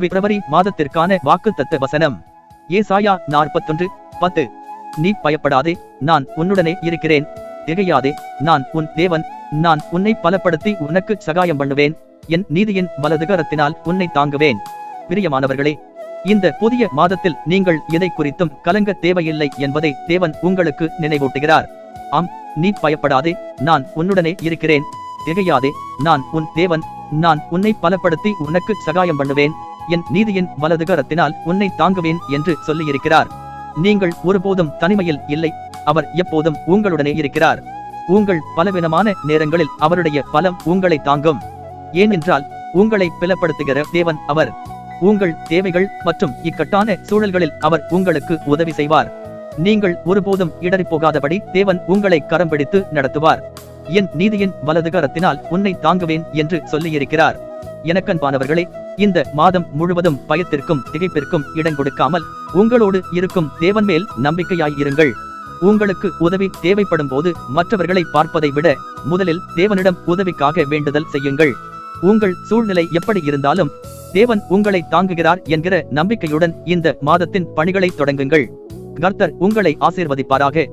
பிப்ரவரி மாதத்திற்கான வாக்குத்தத்த வசனம் ஏசாயா 41:10. நீ பயப்படாதே, நான் உன்னுடனே இருக்கிறேன். திகையாதே, நான் உன் தேவன். நான் உன்னை பலப்படுத்தி உனக்கு சகாயம் பண்ணுவேன். என் நீதியின் வலதுகரத்தினால் உன்னை தாங்குவேன். பிரியமானவர்களே, இந்த புதிய மாதத்தில் நீங்கள் எதை குறித்தும் கலங்க தேவையில்லை என்பதை தேவன் உங்களுக்கு நினைவூட்டுகிறார். ஆம், நீ பயப்படாதே, நான் உன்னுடனே இருக்கிறேன். திகையாதே, நான் உன் தேவன். நான் உன்னை பலப்படுத்தி உனக்கு சகாயம் பண்ணுவேன். என் நீதியின் வலதுகரத்தினால் உன்னை தாங்குவேன் என்று சொல்லியிருக்கிறார். நீங்கள் ஒருபோதும் தனிமையில் இல்லை. அவர் எப்போதும் உங்களுடனே இருக்கிறார். உங்கள் பலவீனமான நேரங்களில் அவருடைய பலம் உங்களை தாங்கும். ஏனென்றால் உங்களை பலப்படுத்துகிற தேவன் அவர். உங்கள் தேவைகள் மற்றும் இக்கட்டான சூழல்களில் அவர் உங்களுக்கு உதவி செய்வார். நீங்கள் ஒருபோதும் இடறி போகாதபடி தேவன் உங்களை கரம் பிடித்து நடத்துவார். என் நீதியின் வலதுகரத்தினால் உன்னை தாங்குவேன் என்று சொல்லியிருக்கிறார். எனக்கன்பானவர்களே, இந்த மாதம் முழுவதும் பயத்திற்கும் திகைப்பிற்கும் இடம் கொடுக்காமல் உங்களோடு இருக்கும் தேவன் மேல் நம்பிக்கையாயிருங்கள். உங்களுக்கு உதவி தேவைப்படும் போது மற்றவர்களை பார்ப்பதை விட முதலில் தேவனிடம் உதவிக்காக வேண்டுதல் செய்யுங்கள். உங்கள் சூழ்நிலை எப்படி இருந்தாலும் தேவன் உங்களை தாங்குகிறார் என்கிற நம்பிக்கையுடன் இந்த மாதத்தின் பணிகளை தொடங்குங்கள். கர்த்தர் உங்களை ஆசீர்வதிப்பாராக.